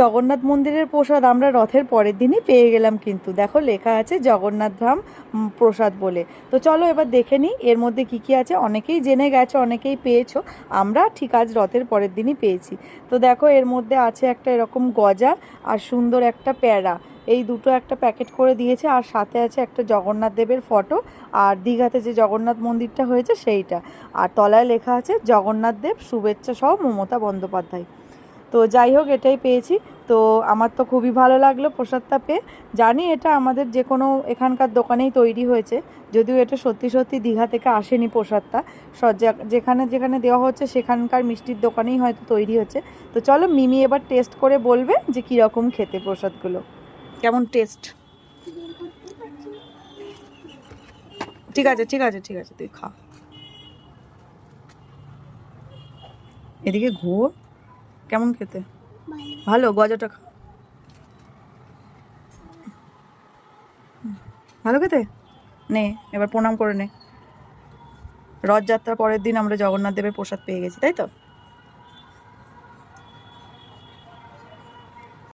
জগন্নাথ মন্দিরের প্রসাদ আমরা রথের পরের দিনই পেয়ে গেলাম, কিন্তু দেখো লেখা আছে জগন্নাথ ধাম প্রসাদ বলে। তো চলো এবার দেখে নিই এর মধ্যে কি কি আছে। অনেকেই জেনে গেছো, অনেকেই পেয়েছো, আমরা ঠিক আজ রথের পরের দিনই পেয়েছি। তো দেখো এর মধ্যে আছে একটা এরকম গজা আর সুন্দর একটা প্যাড়া, এই দুটো একটা প্যাকেট করে দিয়েছে, আর সাথে আছে একটা জগন্নাথ দেবের ফটো, আর দীঘাতে যে জগন্নাথ মন্দিরটা হয়েছে সেইটা, আর তলায় লেখা আছে জগন্নাথ দেব শুভেচ্ছা সহ মমতা বন্দ্যোপাধ্যায়। তো যাই হোক এটাই পেয়েছি। তো আমার তো খুবই ভালো লাগলো প্রসাদটা পেয়ে। জানি এটা আমাদের যে কোনো এখানকার দোকানেই তৈরি হয়েছে, যদিও এটা সত্যি সত্যি দীঘা থেকে আসেনি প্রসাদটা, যেখানে যেখানে দেওয়া হচ্ছে সেখানকার মিষ্টির দোকানেই হয়তো তৈরি হচ্ছে। তো চলো মিমি এবার টেস্ট করে বলবে যে কীরকম খেতে প্রসাদগুলো, কেমন টেস্ট। ঠিক আছে ঠিক আছে ঠিক আছে, তুই খা। এদিকে ঘুরো, কেমন খেতে? ভালো, গজাটা খা। ভালো খেতে। নে এবার প্রণাম করে নে। রথযাত্রার পরের দিন আমরা জগন্নাথ দেবের প্রসাদ পেয়ে গেছি, তাই তো?